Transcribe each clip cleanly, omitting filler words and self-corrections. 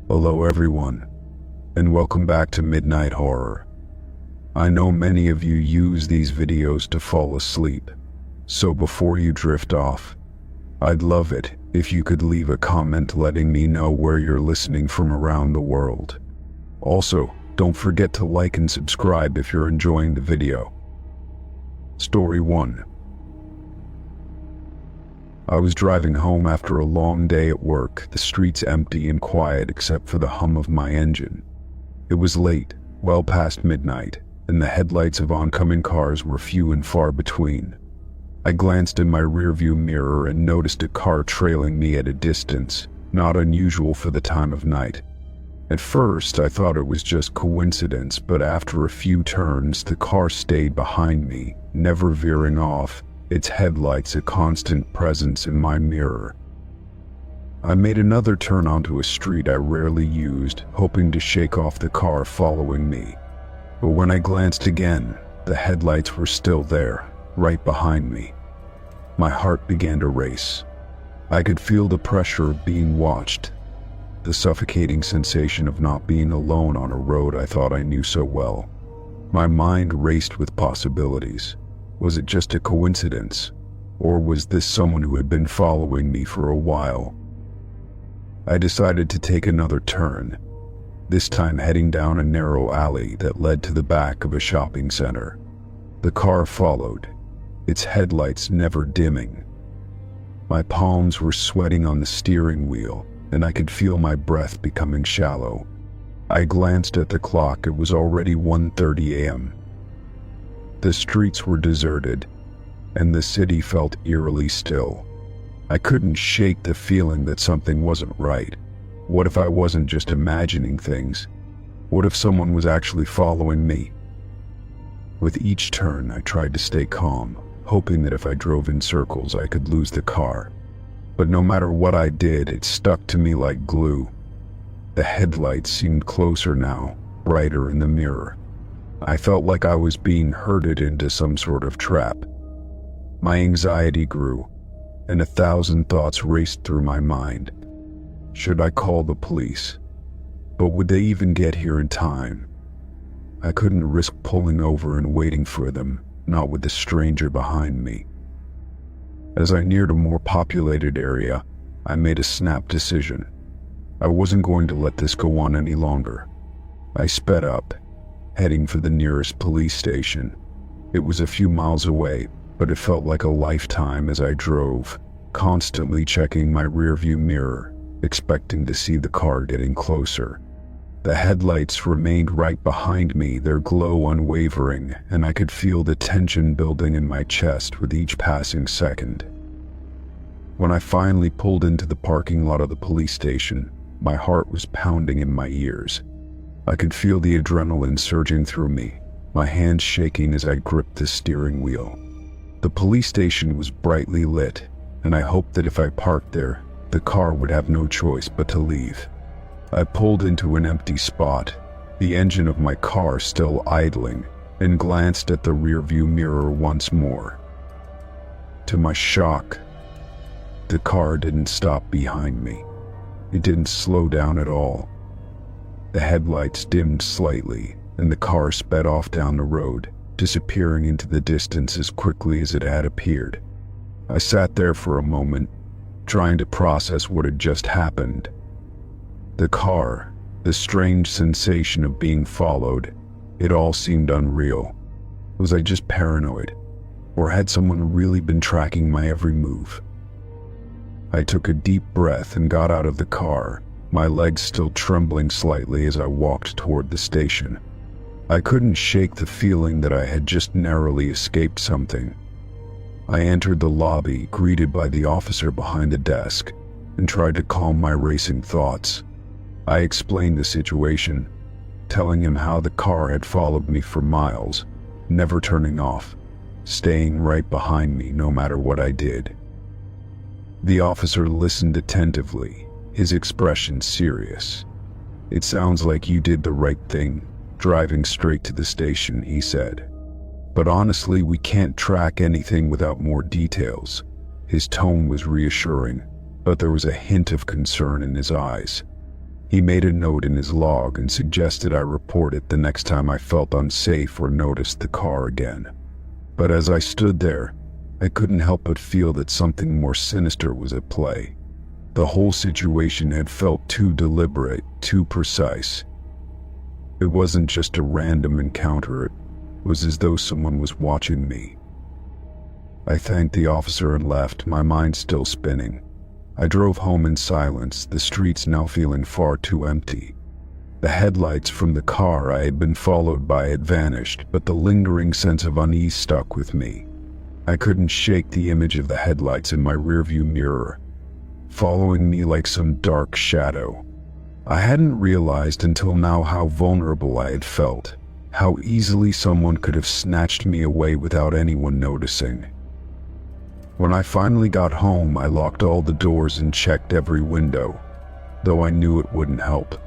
Hello everyone, and welcome back to Midnight Horror. I know many of you use these videos to fall asleep, so before you drift off, I'd love it if you could leave a comment letting me know where you're listening from around the world. Also, don't forget to like and subscribe if you're enjoying the video. Story 1. I was driving home after a long day at work, the streets empty and quiet except for the hum of my engine. It was late, well past midnight, and the headlights of oncoming cars were few and far between. I glanced in my rearview mirror and noticed a car trailing me at a distance, not unusual for the time of night. At first, I thought it was just coincidence, but after a few turns, the car stayed behind me, never veering off, its headlights a constant presence in my mirror. I made another turn onto a street I rarely used, hoping to shake off the car following me. But when I glanced again, the headlights were still there, right behind me. My heart began to race. I could feel the pressure of being watched, the suffocating sensation of not being alone on a road I thought I knew so well. My mind raced with possibilities. Was it just a coincidence, or was this someone who had been following me for a while? I decided to take another turn, this time heading down a narrow alley that led to the back of a shopping center. The car followed, its headlights never dimming. My palms were sweating on the steering wheel, and I could feel my breath becoming shallow. I glanced at the clock. It was already 1:30 a.m. The streets were deserted, and the city felt eerily still. I couldn't shake the feeling that something wasn't right. What if I wasn't just imagining things? What if someone was actually following me? With each turn, I tried to stay calm, hoping that if I drove in circles, I could lose the car. But no matter what I did, it stuck to me like glue. The headlights seemed closer now, brighter in the mirror. I felt like I was being herded into some sort of trap. My anxiety grew, and 1,000 thoughts raced through my mind. Should I call the police? But would they even get here in time? I couldn't risk pulling over and waiting for them, not with the stranger behind me. As I neared a more populated area, I made a snap decision. I wasn't going to let this go on any longer. I sped up, heading for the nearest police station. It was a few miles away, but it felt like a lifetime as I drove, constantly checking my rearview mirror, expecting to see the car getting closer. The headlights remained right behind me, their glow unwavering, and I could feel the tension building in my chest with each passing second. When I finally pulled into the parking lot of the police station, my heart was pounding in my ears. I could feel the adrenaline surging through me, my hands shaking as I gripped the steering wheel. The police station was brightly lit, and I hoped that if I parked there, the car would have no choice but to leave. I pulled into an empty spot, the engine of my car still idling, and glanced at the rearview mirror once more. To my shock, the car didn't stop behind me. It didn't slow down at all. The headlights dimmed slightly, and the car sped off down the road, disappearing into the distance as quickly as it had appeared. I sat there for a moment, trying to process what had just happened. The car, the strange sensation of being followed, it all seemed unreal. Was I just paranoid, or had someone really been tracking my every move? I took a deep breath and got out of the car, my legs still trembling slightly as I walked toward the station. I couldn't shake the feeling that I had just narrowly escaped something. I entered the lobby, greeted by the officer behind the desk, and tried to calm my racing thoughts. I explained the situation, telling him how the car had followed me for miles, never turning off, staying right behind me no matter what I did. The officer listened attentively, his expression serious. "It sounds like you did the right thing, driving straight to the station," he said. "But honestly, we can't track anything without more details." His tone was reassuring, but there was a hint of concern in his eyes. He made a note in his log and suggested I report it the next time I felt unsafe or noticed the car again. But as I stood there, I couldn't help but feel that something more sinister was at play. The whole situation had felt too deliberate, too precise. It wasn't just a random encounter, it was as though someone was watching me. I thanked the officer and left, my mind still spinning. I drove home in silence, the streets now feeling far too empty. The headlights from the car I had been followed by had vanished, but the lingering sense of unease stuck with me. I couldn't shake the image of the headlights in my rearview mirror, following me like some dark shadow. I hadn't realized until now how vulnerable I had felt, how easily someone could have snatched me away without anyone noticing. When I finally got home, I locked all the doors and checked every window, though I knew it wouldn't help.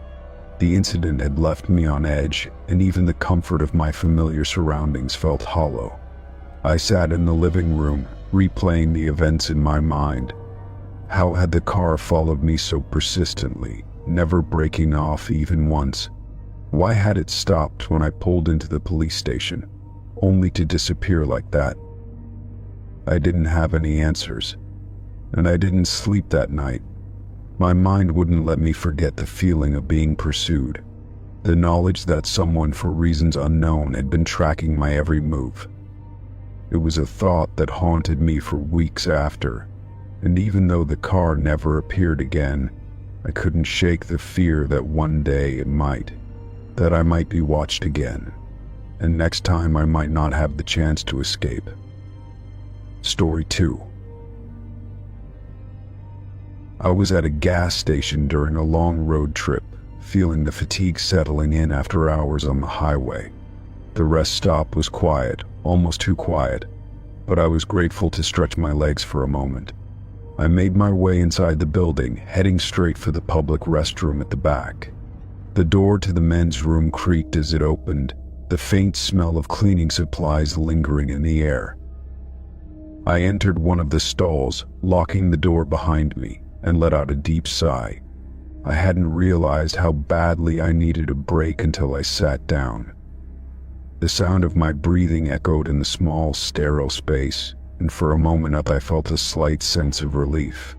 The incident had left me on edge, and even the comfort of my familiar surroundings felt hollow. I sat in the living room, replaying the events in my mind. How had the car followed me so persistently, never breaking off even once? Why had it stopped when I pulled into the police station, only to disappear like that? I didn't have any answers, and I didn't sleep that night. My mind wouldn't let me forget the feeling of being pursued, the knowledge that someone for reasons unknown had been tracking my every move. It was a thought that haunted me for weeks after, and even though the car never appeared again, I couldn't shake the fear that one day it might, that I might be watched again, and next time I might not have the chance to escape. Story 2. I was at a gas station during a long road trip, feeling the fatigue settling in after hours on the highway. The rest stop was quiet, almost too quiet, but I was grateful to stretch my legs for a moment. I made my way inside the building, heading straight for the public restroom at the back. The door to the men's room creaked as it opened, the faint smell of cleaning supplies lingering in the air. I entered one of the stalls, locking the door behind me, and let out a deep sigh. I hadn't realized how badly I needed a break until I sat down. The sound of my breathing echoed in the small, sterile space, and for a moment I felt a slight sense of relief.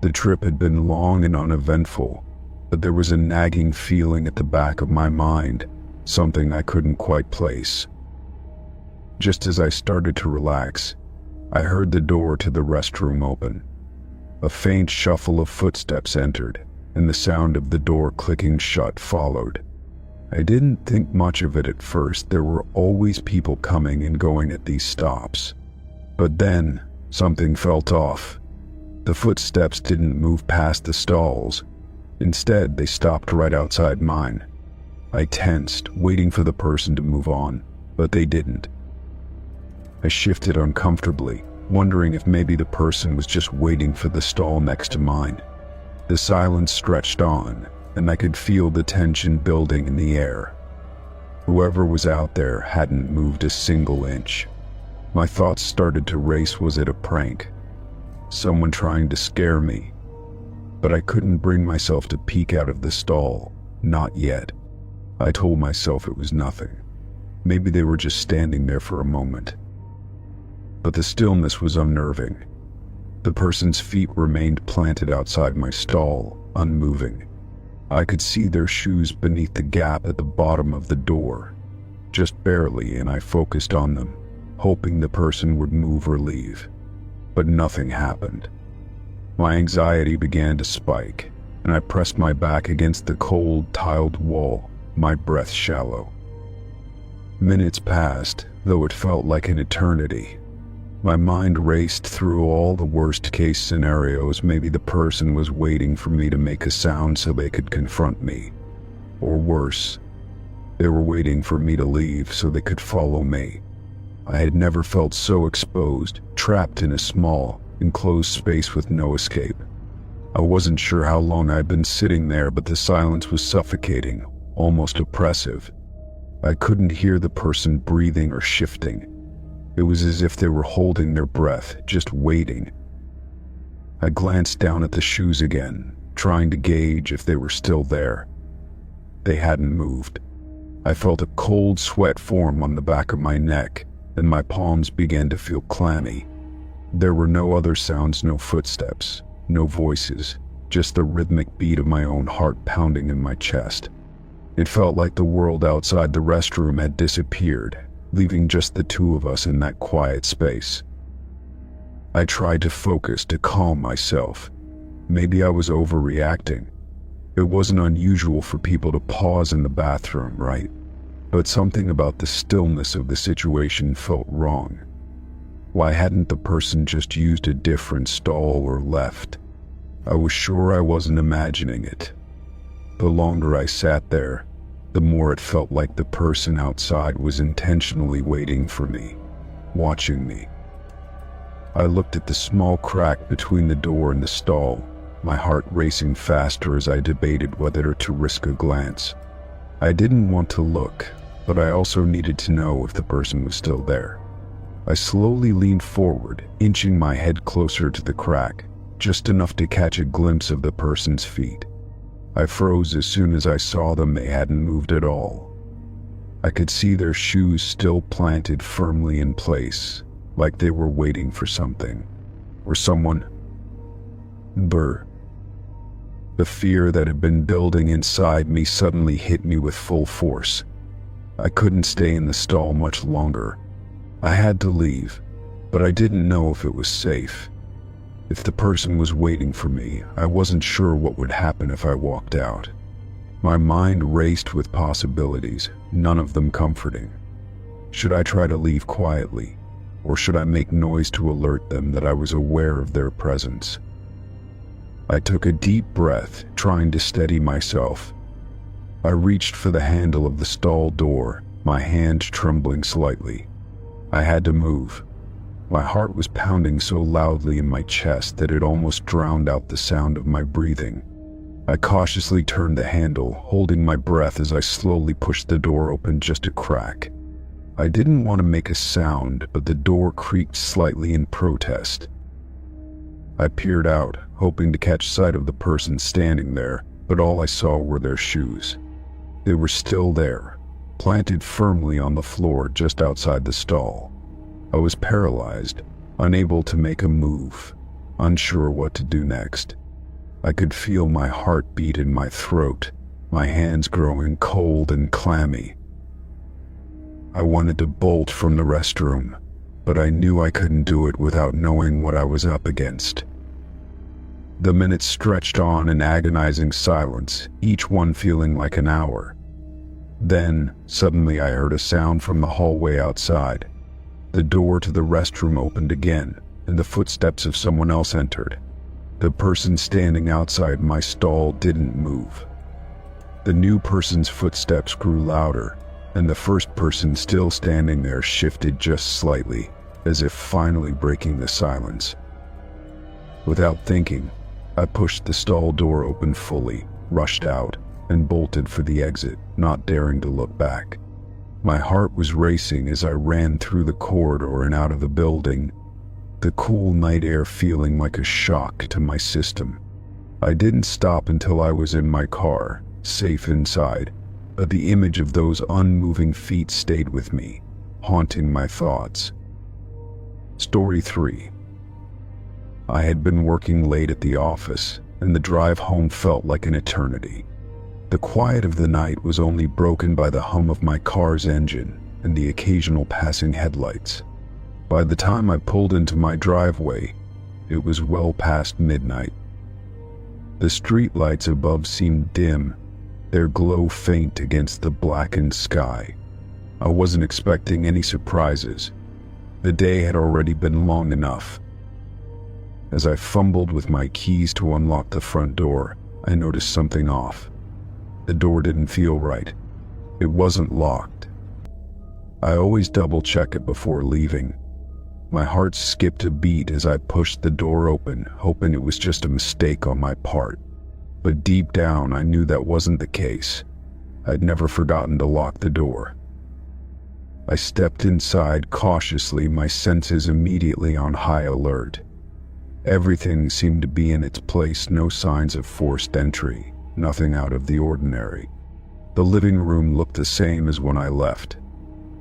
The trip had been long and uneventful, but there was a nagging feeling at the back of my mind, something I couldn't quite place. Just as I started to relax, I heard the door to the restroom open. A faint shuffle of footsteps entered, and the sound of the door clicking shut followed. I didn't think much of it at first. There were always people coming and going at these stops. But then, something felt off. The footsteps didn't move past the stalls. Instead, they stopped right outside mine. I tensed, waiting for the person to move on, but they didn't. I shifted uncomfortably, wondering if maybe the person was just waiting for the stall next to mine. The silence stretched on, and I could feel the tension building in the air. Whoever was out there hadn't moved a single inch. My thoughts started to race. Was it a prank? Someone trying to scare me? But I couldn't bring myself to peek out of the stall. Not yet. I told myself it was nothing. Maybe they were just standing there for a moment. But the stillness was unnerving. The person's feet remained planted outside my stall, unmoving. I could see their shoes beneath the gap at the bottom of the door, just barely, and I focused on them, hoping the person would move or leave. But nothing happened. My anxiety began to spike, and I pressed my back against the cold, tiled wall, my breath shallow. Minutes passed, though it felt like an eternity. My mind raced through all the worst-case scenarios. Maybe the person was waiting for me to make a sound so they could confront me. Or worse, they were waiting for me to leave so they could follow me. I had never felt so exposed, trapped in a small, enclosed space with no escape. I wasn't sure how long I'd been sitting there, but the silence was suffocating, almost oppressive. I couldn't hear the person breathing or shifting. It was as if they were holding their breath, just waiting. I glanced down at the shoes again, trying to gauge if they were still there. They hadn't moved. I felt a cold sweat form on the back of my neck, and my palms began to feel clammy. There were no other sounds, no footsteps, no voices, just the rhythmic beat of my own heart pounding in my chest. It felt like the world outside the restroom had disappeared, leaving just the two of us in that quiet space. I tried to focus, to calm myself. Maybe I was overreacting. It wasn't unusual for people to pause in the bathroom, right? But something about the stillness of the situation felt wrong. Why hadn't the person just used a different stall or left? I was sure I wasn't imagining it. The longer I sat there, the more it felt like the person outside was intentionally waiting for me, watching me. I looked at the small crack between the door and the stall, my heart racing faster as I debated whether to risk a glance. I didn't want to look, but I also needed to know if the person was still there. I slowly leaned forward, inching my head closer to the crack, just enough to catch a glimpse of the person's feet. I froze as soon as I saw them. They hadn't moved at all. I could see their shoes still planted firmly in place, like they were waiting for something, or someone. Brr. The fear that had been building inside me suddenly hit me with full force. I couldn't stay in the stall much longer. I had to leave, but I didn't know if it was safe. If the person was waiting for me, I wasn't sure what would happen if I walked out. My mind raced with possibilities, none of them comforting. Should I try to leave quietly, or should I make noise to alert them that I was aware of their presence? I took a deep breath, trying to steady myself. I reached for the handle of the stall door, my hand trembling slightly. I had to move. My heart was pounding so loudly in my chest that it almost drowned out the sound of my breathing. I cautiously turned the handle, holding my breath as I slowly pushed the door open just a crack. I didn't want to make a sound, but the door creaked slightly in protest. I peered out, hoping to catch sight of the person standing there, but all I saw were their shoes. They were still there, planted firmly on the floor just outside the stall. I was paralyzed, unable to make a move, unsure what to do next. I could feel my heart beat in my throat, my hands growing cold and clammy. I wanted to bolt from the restroom, but I knew I couldn't do it without knowing what I was up against. The minutes stretched on in agonizing silence, each one feeling like an hour. Then, suddenly I heard a sound from the hallway outside. The door to the restroom opened again, and the footsteps of someone else entered. The person standing outside my stall didn't move. The new person's footsteps grew louder, and the first person still standing there shifted just slightly, as if finally breaking the silence. Without thinking, I pushed the stall door open fully, rushed out, and bolted for the exit, not daring to look back. My heart was racing as I ran through the corridor and out of the building, the cool night air feeling like a shock to my system. I didn't stop until I was in my car, safe inside, but the image of those unmoving feet stayed with me, haunting my thoughts. Story 3. I had been working late at the office, and the drive home felt like an eternity. The quiet of the night was only broken by the hum of my car's engine and the occasional passing headlights. By the time I pulled into my driveway, it was well past midnight. The streetlights above seemed dim, their glow faint against the blackened sky. I wasn't expecting any surprises. The day had already been long enough. As I fumbled with my keys to unlock the front door, I noticed something off. The door didn't feel right. It wasn't locked. I always double-check it before leaving. My heart skipped a beat as I pushed the door open, hoping it was just a mistake on my part. But deep down, I knew that wasn't the case. I'd never forgotten to lock the door. I stepped inside cautiously, my senses immediately on high alert. Everything seemed to be in its place, no signs of forced entry, nothing out of the ordinary. The living room looked the same as when I left.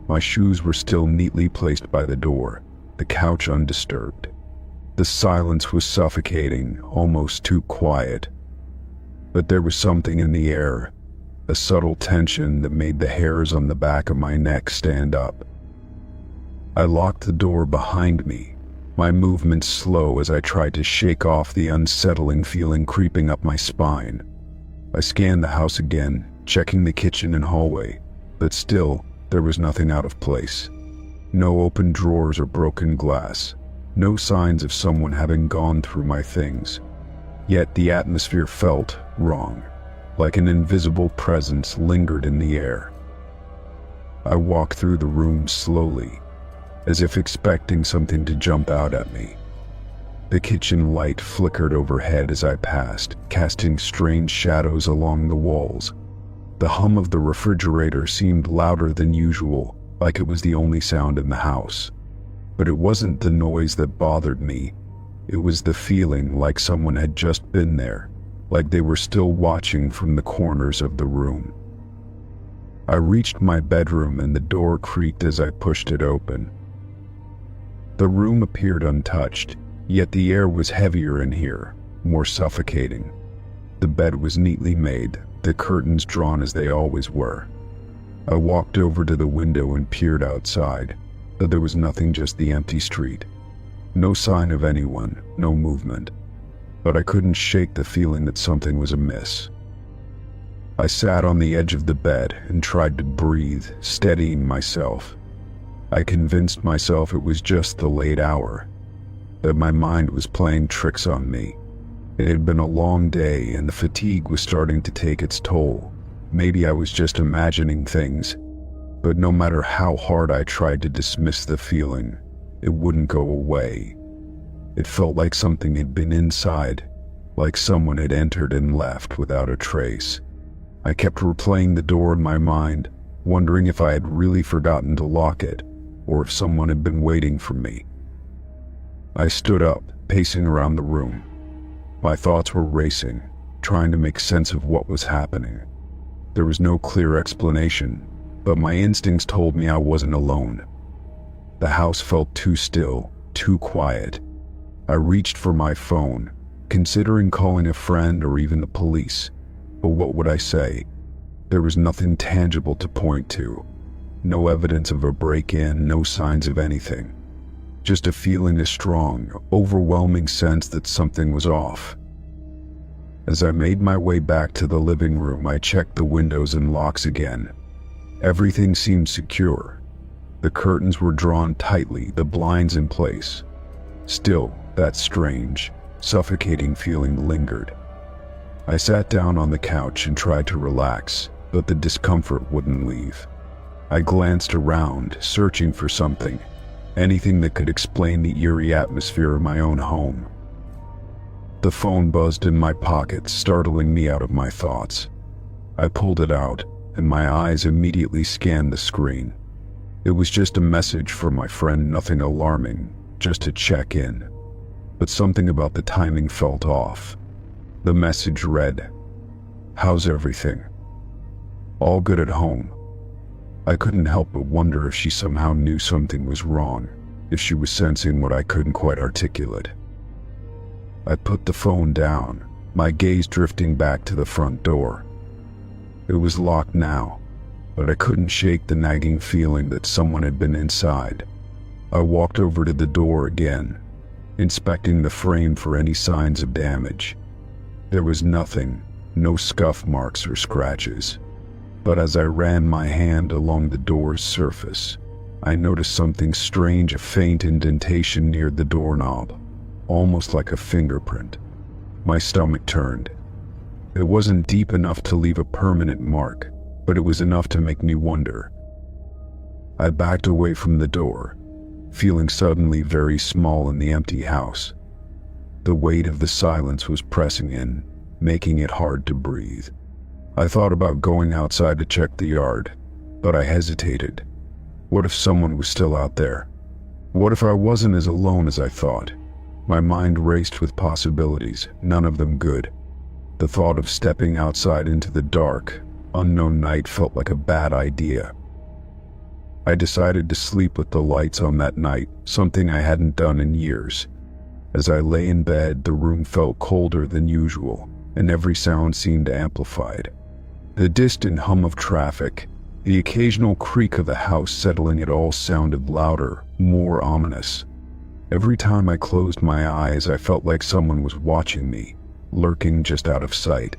My shoes were still neatly placed by the door, the couch undisturbed. The silence was suffocating, almost too quiet. But there was something in the air, a subtle tension that made the hairs on the back of my neck stand up. I locked the door behind me, my movements slow as I tried to shake off the unsettling feeling creeping up my spine. I scanned the house again, checking the kitchen and hallway, but still, there was nothing out of place. No open drawers or broken glass, no signs of someone having gone through my things. Yet the atmosphere felt wrong, like an invisible presence lingered in the air. I walked through the room slowly, as if expecting something to jump out at me. The kitchen light flickered overhead as I passed, casting strange shadows along the walls. The hum of the refrigerator seemed louder than usual, like it was the only sound in the house. But it wasn't the noise that bothered me. It was the feeling like someone had just been there, like they were still watching from the corners of the room. I reached my bedroom and the door creaked as I pushed it open. The room appeared untouched, yet the air was heavier in here, more suffocating. The bed was neatly made, the curtains drawn as they always were. I walked over to the window and peered outside, but there was nothing, just the empty street. No sign of anyone, no movement. But I couldn't shake the feeling that something was amiss. I sat on the edge of the bed and tried to breathe, steadying myself. I convinced myself it was just the late hour, that my mind was playing tricks on me. It had been a long day and the fatigue was starting to take its toll. Maybe I was just imagining things, but no matter how hard I tried to dismiss the feeling, it wouldn't go away. It felt like something had been inside, like someone had entered and left without a trace. I kept replaying the door in my mind, wondering if I had really forgotten to lock it, or if someone had been waiting for me. I stood up, pacing around the room. My thoughts were racing, trying to make sense of what was happening. There was no clear explanation, but my instincts told me I wasn't alone. The house felt too still, too quiet. I reached for my phone, considering calling a friend or even the police. But what would I say? There was nothing tangible to point to. No evidence of a break-in, no signs of anything. Just a feeling, a strong, overwhelming sense that something was off. As I made my way back to the living room, I checked the windows and locks again. Everything seemed secure. The curtains were drawn tightly, the blinds in place. Still, that strange, suffocating feeling lingered. I sat down on the couch and tried to relax, but the discomfort wouldn't leave. I glanced around, searching for something, anything that could explain the eerie atmosphere of my own home. The phone buzzed in my pocket, startling me out of my thoughts. I pulled it out, and my eyes immediately scanned the screen. It was just a message from my friend, nothing alarming, just to check in. But something about the timing felt off. The message read, "How's everything? All good at home?" I couldn't help but wonder if she somehow knew something was wrong, if she was sensing what I couldn't quite articulate. I put the phone down, my gaze drifting back to the front door. It was locked now, but I couldn't shake the nagging feeling that someone had been inside. I walked over to the door again, inspecting the frame for any signs of damage. There was nothing, no scuff marks or scratches. But as I ran my hand along the door's surface, I noticed something strange, a faint indentation near the doorknob, almost like a fingerprint. My stomach turned. It wasn't deep enough to leave a permanent mark, but it was enough to make me wonder. I backed away from the door, feeling suddenly very small in the empty house. The weight of the silence was pressing in, making it hard to breathe. I thought about going outside to check the yard, but I hesitated. What if someone was still out there? What if I wasn't as alone as I thought? My mind raced with possibilities, none of them good. The thought of stepping outside into the dark, unknown night felt like a bad idea. I decided to sleep with the lights on that night, something I hadn't done in years. As I lay in bed, the room felt colder than usual, and every sound seemed amplified. The distant hum of traffic, the occasional creak of the house settling it all sounded louder, more ominous. Every time I closed my eyes, I felt like someone was watching me, lurking just out of sight.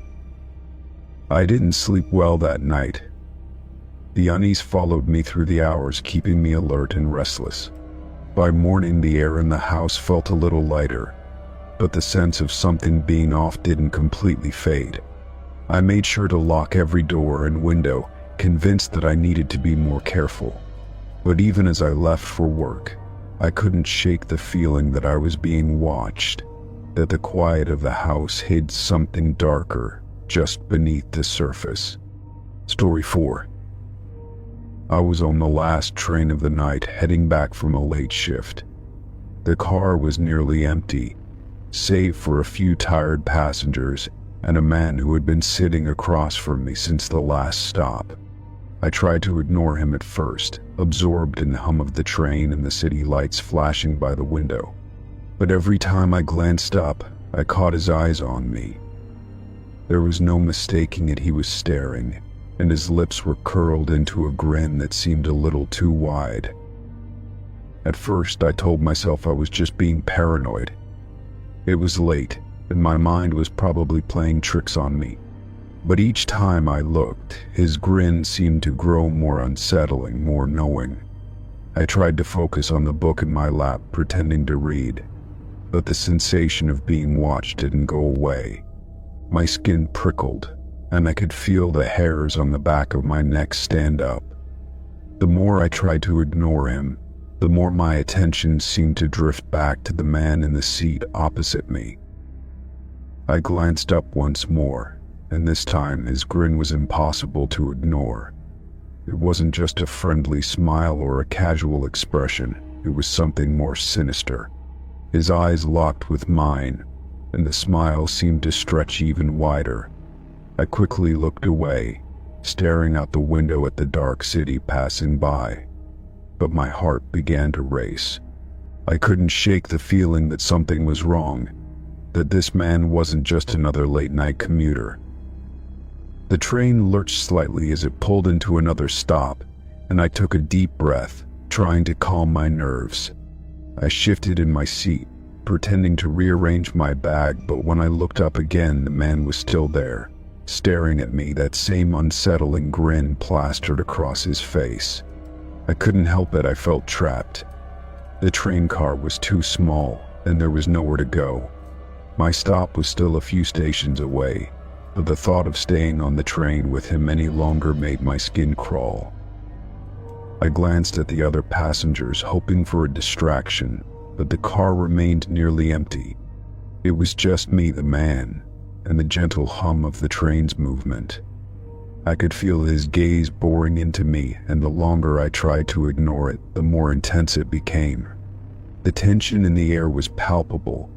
I didn't sleep well that night. The unease followed me through the hours, keeping me alert and restless. By morning, the air in the house felt a little lighter, but the sense of something being off didn't completely fade. I made sure to lock every door and window, convinced that I needed to be more careful. But even as I left for work, I couldn't shake the feeling that I was being watched, that the quiet of the house hid something darker just beneath the surface. Story 4. I was on the last train of the night, heading back from a late shift. The car was nearly empty, save for a few tired passengers and a man who had been sitting across from me since the last stop. I tried to ignore him at first, absorbed in the hum of the train and the city lights flashing by the window. But every time I glanced up, I caught his eyes on me. There was no mistaking it, he was staring, and his lips were curled into a grin that seemed a little too wide. At first, I told myself I was just being paranoid. It was late, and my mind was probably playing tricks on me. But each time I looked, his grin seemed to grow more unsettling, more knowing. I tried to focus on the book in my lap, pretending to read, but the sensation of being watched didn't go away. My skin prickled, and I could feel the hairs on the back of my neck stand up. The more I tried to ignore him, the more my attention seemed to drift back to the man in the seat opposite me. I glanced up once more, and this time his grin was impossible to ignore. It wasn't just a friendly smile or a casual expression, it was something more sinister. His eyes locked with mine, and the smile seemed to stretch even wider. I quickly looked away, staring out the window at the dark city passing by. But my heart began to race. I couldn't shake the feeling that something was wrong, that this man wasn't just another late-night commuter. The train lurched slightly as it pulled into another stop, and I took a deep breath, trying to calm my nerves. I shifted in my seat, pretending to rearrange my bag, but when I looked up again, the man was still there, staring at me, that same unsettling grin plastered across his face. I couldn't help it, I felt trapped. The train car was too small, and there was nowhere to go. My stop was still a few stations away, but the thought of staying on the train with him any longer made my skin crawl. I glanced at the other passengers, hoping for a distraction, but the car remained nearly empty. It was just me, the man, and the gentle hum of the train's movement. I could feel his gaze boring into me, and the longer I tried to ignore it, the more intense it became. The tension in the air was palpable,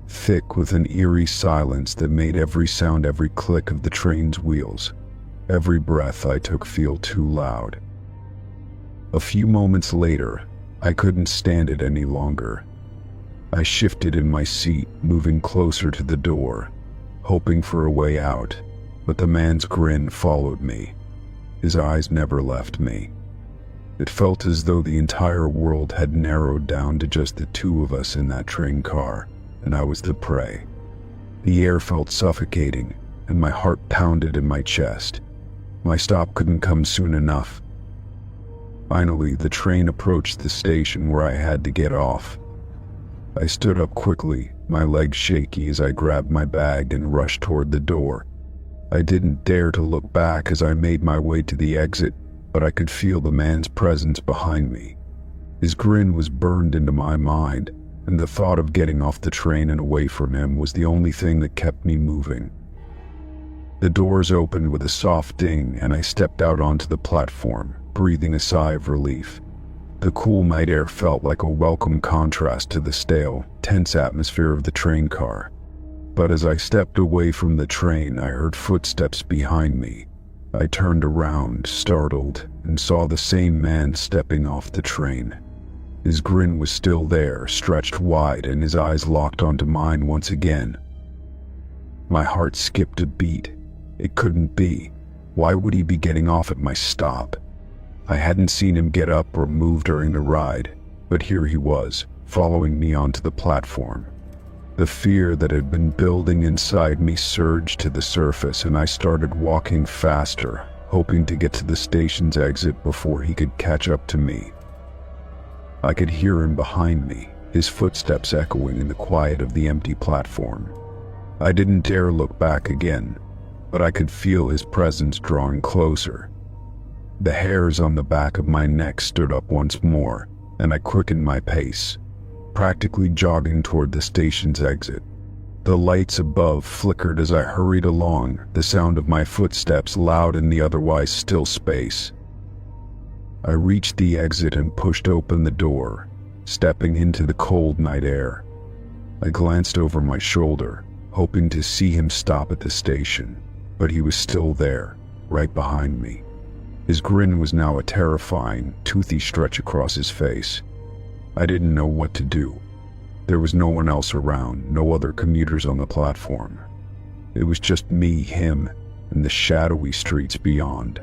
thick with an eerie silence that made every sound, every click of the train's wheels, every breath I took feel too loud. A few moments later, I couldn't stand it any longer. I shifted in my seat, moving closer to the door, hoping for a way out, but the man's grin followed me. His eyes never left me. It felt as though the entire world had narrowed down to just the two of us in that train car, and I was the prey. The air felt suffocating, and my heart pounded in my chest. My stop couldn't come soon enough. Finally, the train approached the station where I had to get off. I stood up quickly, my legs shaky as I grabbed my bag and rushed toward the door. I didn't dare to look back as I made my way to the exit, but I could feel the man's presence behind me. His grin was burned into my mind, and the thought of getting off the train and away from him was the only thing that kept me moving. The doors opened with a soft ding, and I stepped out onto the platform, breathing a sigh of relief. The cool night air felt like a welcome contrast to the stale, tense atmosphere of the train car. But as I stepped away from the train, I heard footsteps behind me. I turned around, startled, and saw the same man stepping off the train. His grin was still there, stretched wide, and his eyes locked onto mine once again. My heart skipped a beat. It couldn't be. Why would he be getting off at my stop? I hadn't seen him get up or move during the ride, but here he was, following me onto the platform. The fear that had been building inside me surged to the surface, and I started walking faster, hoping to get to the station's exit before he could catch up to me. I could hear him behind me, his footsteps echoing in the quiet of the empty platform. I didn't dare look back again, but I could feel his presence drawing closer. The hairs on the back of my neck stood up once more, and I quickened my pace, practically jogging toward the station's exit. The lights above flickered as I hurried along, the sound of my footsteps loud in the otherwise still space. I reached the exit and pushed open the door, stepping into the cold night air. I glanced over my shoulder, hoping to see him stop at the station, but he was still there, right behind me. His grin was now a terrifying, toothy stretch across his face. I didn't know what to do. There was no one else around, no other commuters on the platform. It was just me, him, and the shadowy streets beyond.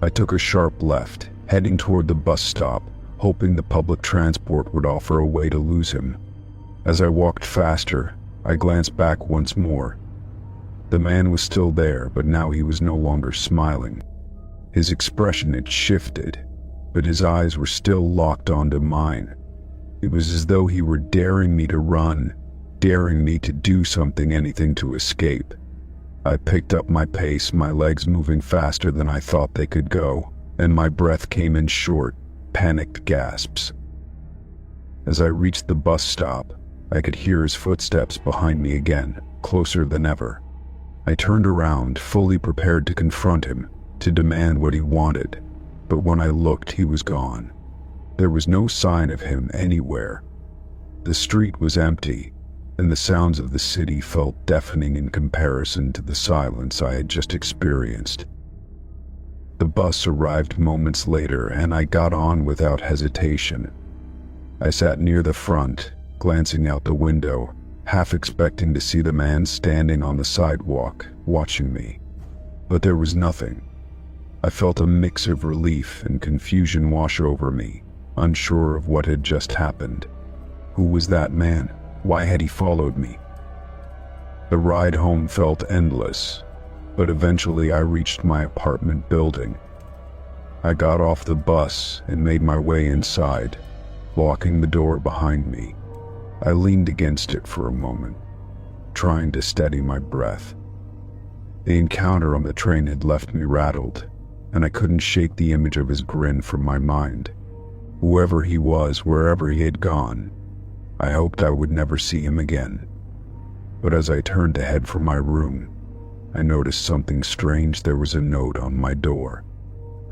I took a sharp left, heading toward the bus stop, hoping the public transport would offer a way to lose him. As I walked faster, I glanced back once more. The man was still there, but now he was no longer smiling. His expression had shifted, but his eyes were still locked onto mine. It was as though he were daring me to run, daring me to do something, anything to escape. I picked up my pace, my legs moving faster than I thought they could go, and my breath came in short, panicked gasps. As I reached the bus stop, I could hear his footsteps behind me again, closer than ever. I turned around, fully prepared to confront him, to demand what he wanted. But when I looked, he was gone. There was no sign of him anywhere. The street was empty, and the sounds of the city felt deafening in comparison to the silence I had just experienced. The bus arrived moments later, and I got on without hesitation. I sat near the front, glancing out the window, half expecting to see the man standing on the sidewalk, watching me. But there was nothing. I felt a mix of relief and confusion wash over me, unsure of what had just happened. Who was that man? Why had he followed me? The ride home felt endless, but eventually I reached my apartment building. I got off the bus and made my way inside, locking the door behind me. I leaned against it for a moment, trying to steady my breath. The encounter on the train had left me rattled, and I couldn't shake the image of his grin from my mind. Whoever he was, wherever he had gone, I hoped I would never see him again. But as I turned to head for my room, I noticed something strange. There was a note on my door.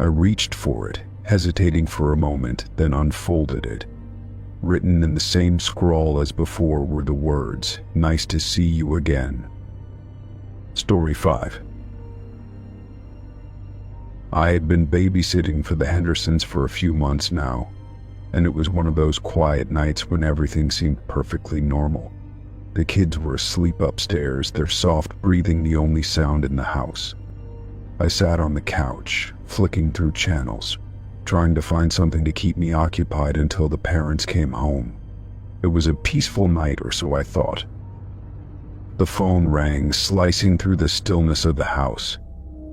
I reached for it, hesitating for a moment, then unfolded it. Written in the same scrawl as before were the words, "Nice to see you again." Story 5. I had been babysitting for the Hendersons for a few months now, and it was one of those quiet nights when everything seemed perfectly normal. The kids were asleep upstairs, their soft breathing the only sound in the house. I sat on the couch, flicking through channels, trying to find something to keep me occupied until the parents came home. It was a peaceful night, or so I thought. The phone rang, slicing through the stillness of the house.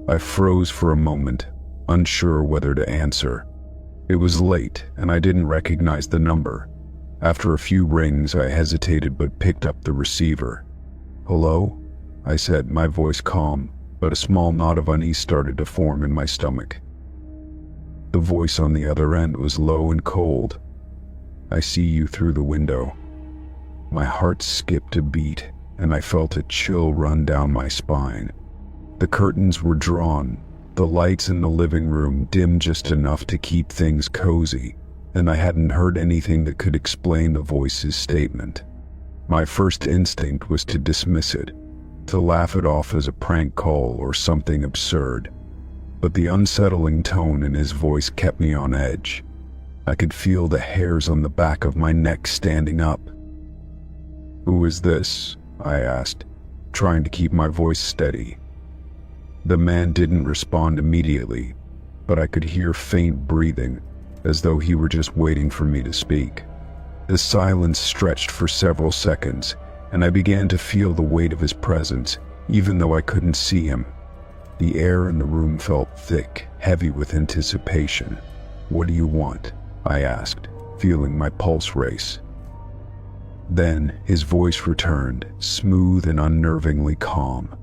I froze for a moment, unsure whether to answer. It was late, and I didn't recognize the number. After a few rings, I hesitated but picked up the receiver. "Hello?" I said, my voice calm, but a small knot of unease started to form in my stomach. The voice on the other end was low and cold. "I see you through the window." My heart skipped a beat, and I felt a chill run down my spine. The curtains were drawn, The lights in the living room dimmed just enough to keep things cozy, and I hadn't heard anything that could explain the voice's statement. My first instinct was to dismiss it, to laugh it off as a prank call or something absurd. But the unsettling tone in his voice kept me on edge. I could feel the hairs on the back of my neck standing up. "Who is this?" I asked, trying to keep my voice steady. The man didn't respond immediately, but I could hear faint breathing, as though he were just waiting for me to speak. The silence stretched for several seconds, and I began to feel the weight of his presence, even though I couldn't see him. The air in the room felt thick, heavy with anticipation. "What do you want?" I asked, feeling my pulse race. Then his voice returned, smooth and unnervingly calm.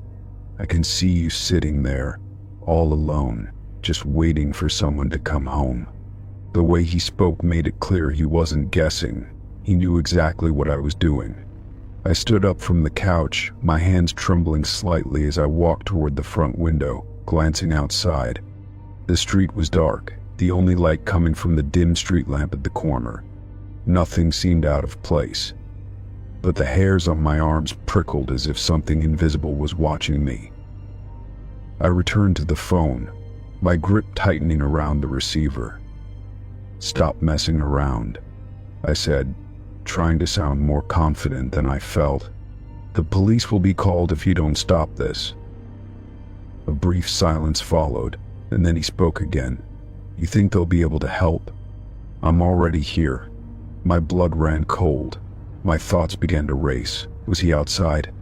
"I can see you sitting there, all alone, just waiting for someone to come home." The way he spoke made it clear he wasn't guessing. He knew exactly what I was doing. I stood up from the couch, my hands trembling slightly as I walked toward the front window, glancing outside. The street was dark, the only light coming from the dim street lamp at the corner. Nothing seemed out of place, but the hairs on my arms prickled as if something invisible was watching me. I returned to the phone, my grip tightening around the receiver. "Stop messing around," I said, trying to sound more confident than I felt. "The police will be called if you don't stop this." A brief silence followed, and then he spoke again. "You think they'll be able to help?" "I'm already here." My blood ran cold. My thoughts began to race. Was he outside?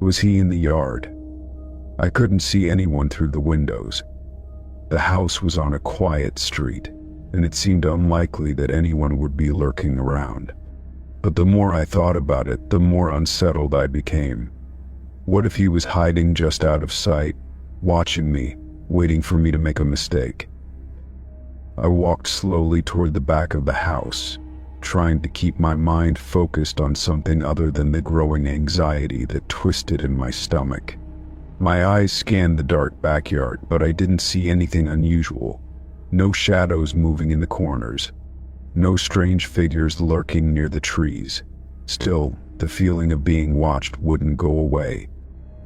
Was he in the yard? I couldn't see anyone through the windows. The house was on a quiet street, and it seemed unlikely that anyone would be lurking around. But the more I thought about it, the more unsettled I became. What if he was hiding just out of sight, watching me, waiting for me to make a mistake? I walked slowly toward the back of the house, trying to keep my mind focused on something other than the growing anxiety that twisted in my stomach. My eyes scanned the dark backyard, but I didn't see anything unusual. No shadows moving in the corners. No strange figures lurking near the trees. Still, the feeling of being watched wouldn't go away.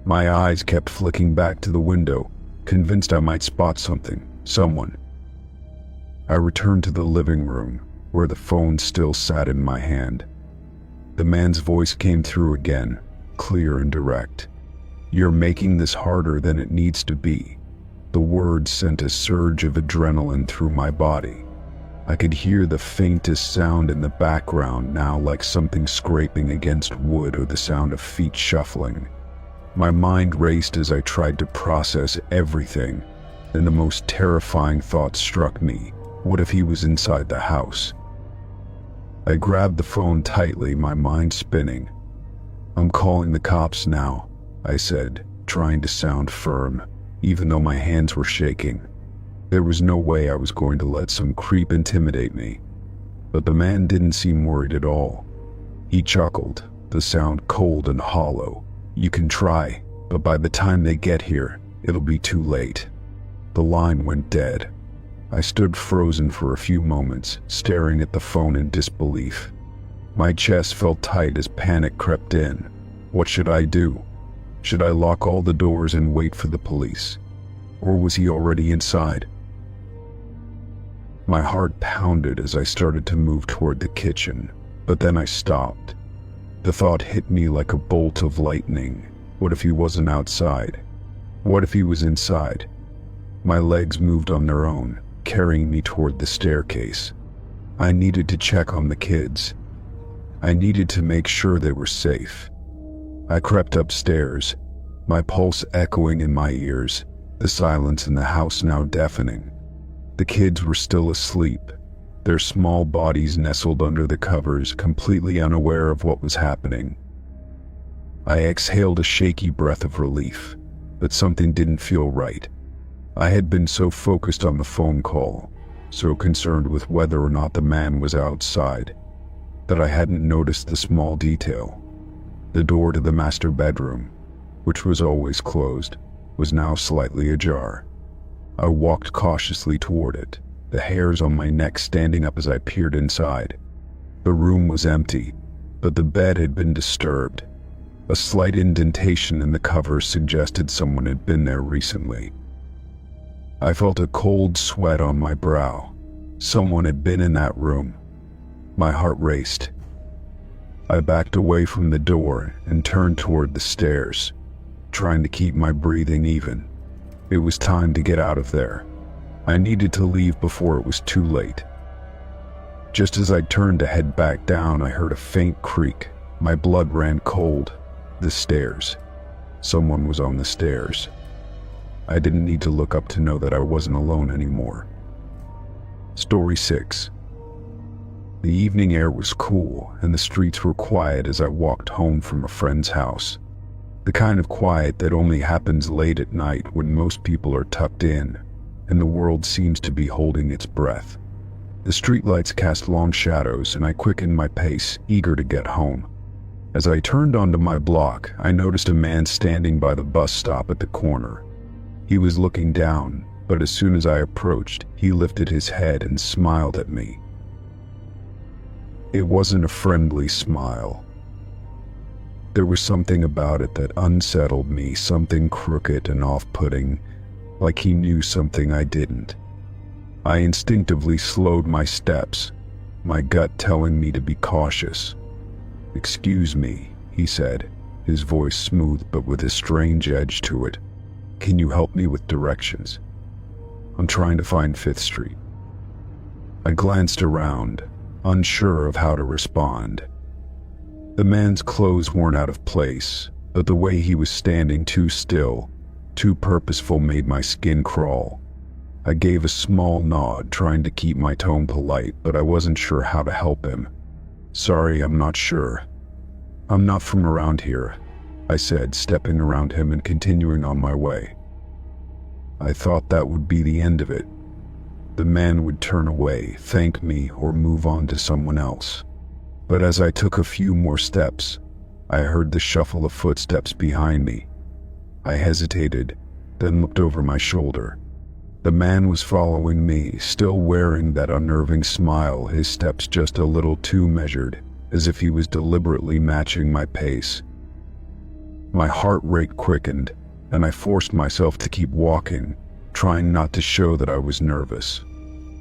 My eyes kept flicking back to the window, convinced I might spot something, someone. I returned to the living room, where the phone still sat in my hand. The man's voice came through again, clear and direct. "You're making this harder than it needs to be." The words sent a surge of adrenaline through my body. I could hear the faintest sound in the background now, like something scraping against wood or the sound of feet shuffling. My mind raced as I tried to process everything, and the most terrifying thought struck me. What if he was inside the house? I grabbed the phone tightly, my mind spinning. "I'm calling the cops now," I said, trying to sound firm, even though my hands were shaking. There was no way I was going to let some creep intimidate me. But the man didn't seem worried at all. He chuckled, the sound cold and hollow. "You can try, but by the time they get here, it'll be too late." The line went dead. I stood frozen for a few moments, staring at the phone in disbelief. My chest felt tight as panic crept in. What should I do? Should I lock all the doors and wait for the police? Or was he already inside? My heart pounded as I started to move toward the kitchen, but then I stopped. The thought hit me like a bolt of lightning. What if he wasn't outside? What if he was inside? My legs moved on their own, carrying me toward the staircase. I needed to check on the kids. I needed to make sure they were safe. I crept upstairs, my pulse echoing in my ears, the silence in the house now deafening. The kids were still asleep, their small bodies nestled under the covers, completely unaware of what was happening. I exhaled a shaky breath of relief, but something didn't feel right. I had been so focused on the phone call, so concerned with whether or not the man was outside, that I hadn't noticed the small detail. The door to the master bedroom, which was always closed, was now slightly ajar. I walked cautiously toward it, the hairs on my neck standing up as I peered inside. The room was empty, but the bed had been disturbed. A slight indentation in the covers suggested someone had been there recently. I felt a cold sweat on my brow. Someone had been in that room. My heart raced. I backed away from the door and turned toward the stairs, trying to keep my breathing even. It was time to get out of there. I needed to leave before it was too late. Just as I turned to head back down, I heard a faint creak. My blood ran cold. The stairs. Someone was on the stairs. I didn't need to look up to know that I wasn't alone anymore. Story 6. The evening air was cool, and the streets were quiet as I walked home from a friend's house. The kind of quiet that only happens late at night when most people are tucked in, and the world seems to be holding its breath. The streetlights cast long shadows, and I quickened my pace, eager to get home. As I turned onto my block, I noticed a man standing by the bus stop at the corner. He was looking down, but as soon as I approached, he lifted his head and smiled at me. It wasn't a friendly smile. There was something about it that unsettled me, something crooked and off-putting, like he knew something I didn't. I instinctively slowed my steps, my gut telling me to be cautious. "Excuse me," he said, his voice smooth but with a strange edge to it. "Can you help me with directions? I'm trying to find 5th Street." I glanced around, unsure of how to respond. The man's clothes weren't out of place, but the way he was standing too still, too purposeful made my skin crawl. I gave a small nod, trying to keep my tone polite, but I wasn't sure how to help him. "Sorry, I'm not sure. I'm not from around here," I said, stepping around him and continuing on my way. I thought that would be the end of it. The man would turn away, thank me, or move on to someone else. But as I took a few more steps, I heard the shuffle of footsteps behind me. I hesitated, then looked over my shoulder. The man was following me, still wearing that unnerving smile, his steps just a little too measured, as if he was deliberately matching my pace. My heart rate quickened, and I forced myself to keep walking, trying not to show that I was nervous.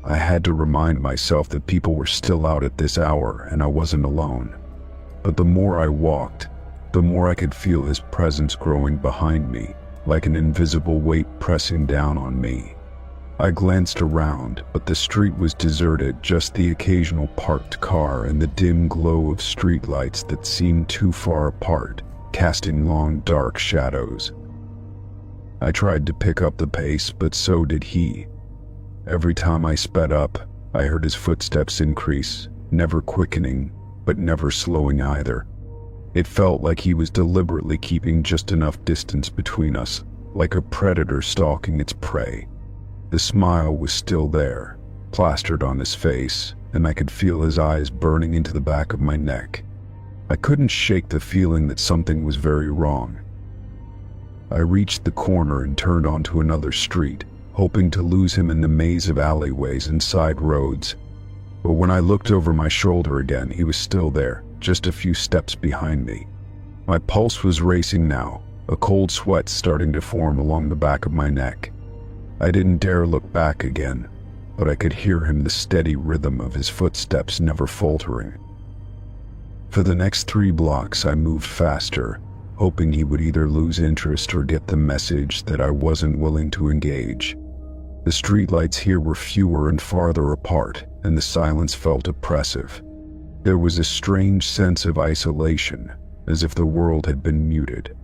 I had to remind myself that people were still out at this hour and I wasn't alone. But the more I walked, the more I could feel his presence growing behind me, like an invisible weight pressing down on me. I glanced around, but the street was deserted, just the occasional parked car and the dim glow of streetlights that seemed too far apart, casting long dark shadows. I tried to pick up the pace, but so did he. Every time I sped up, I heard his footsteps increase, never quickening, but never slowing either. It felt like he was deliberately keeping just enough distance between us, like a predator stalking its prey. The smile was still there, plastered on his face, and I could feel his eyes burning into the back of my neck. I couldn't shake the feeling that something was very wrong. I reached the corner and turned onto another street, hoping to lose him in the maze of alleyways and side roads. But when I looked over my shoulder again, he was still there, just a few steps behind me. My pulse was racing now, a cold sweat starting to form along the back of my neck. I didn't dare look back again, but I could hear him, the steady rhythm of his footsteps never faltering. For the next 3 blocks I moved faster, hoping he would either lose interest or get the message that I wasn't willing to engage. The streetlights here were fewer and farther apart, and the silence felt oppressive. There was a strange sense of isolation, as if the world had been muted.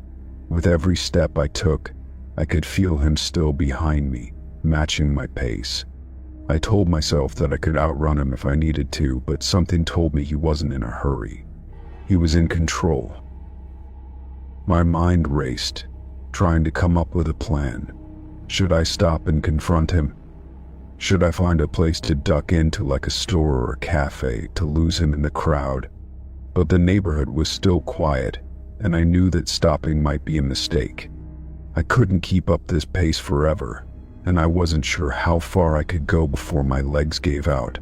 With every step I took, I could feel him still behind me, matching my pace. I told myself that I could outrun him if I needed to, but something told me he wasn't in a hurry. He was in control. My mind raced, trying to come up with a plan. Should I stop and confront him? Should I find a place to duck into, like a store or a cafe, to lose him in the crowd? But the neighborhood was still quiet, and I knew that stopping might be a mistake. I couldn't keep up this pace forever, and I wasn't sure how far I could go before my legs gave out.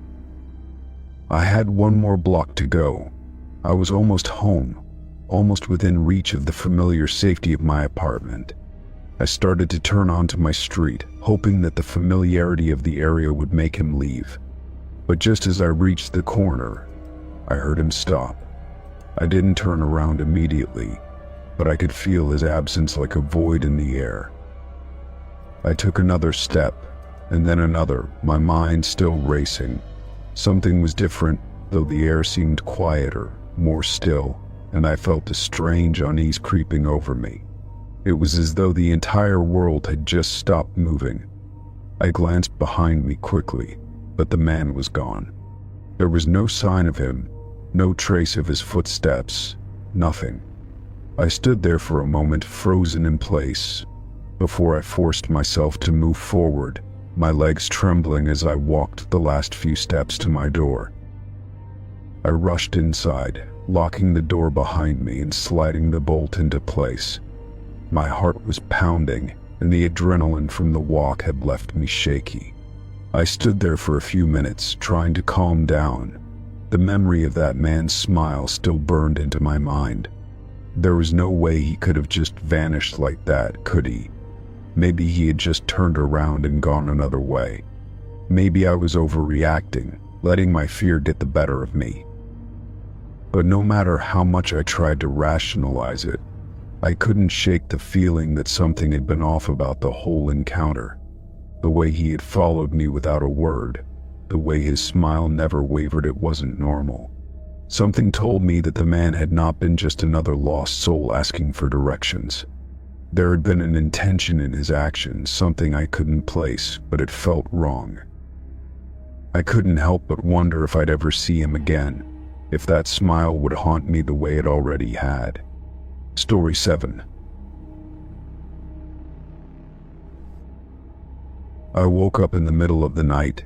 I had one more block to go. I was almost home, almost within reach of the familiar safety of my apartment. I started to turn onto my street, hoping that the familiarity of the area would make him leave. But just as I reached the corner, I heard him stop. I didn't turn around immediately, but I could feel his absence like a void in the air. I took another step, and then another, my mind still racing. Something was different, though the air seemed quieter, more still, and I felt a strange unease creeping over me. It was as though the entire world had just stopped moving. I glanced behind me quickly, but the man was gone. There was no sign of him, no trace of his footsteps, nothing. I stood there for a moment, frozen in place, before I forced myself to move forward, my legs trembling as I walked the last few steps to my door. I rushed inside, locking the door behind me and sliding the bolt into place. My heart was pounding, and the adrenaline from the walk had left me shaky. I stood there for a few minutes, trying to calm down. The memory of that man's smile still burned into my mind. There was no way he could have just vanished like that, could he? Maybe he had just turned around and gone another way. Maybe I was overreacting, letting my fear get the better of me. But no matter how much I tried to rationalize it, I couldn't shake the feeling that something had been off about the whole encounter. The way he had followed me without a word, the way his smile never wavered, it wasn't normal. Something told me that the man had not been just another lost soul asking for directions. There had been an intention in his actions, something I couldn't place, but it felt wrong. I couldn't help but wonder if I'd ever see him again, if that smile would haunt me the way it already had. Story 7. I woke up in the middle of the night,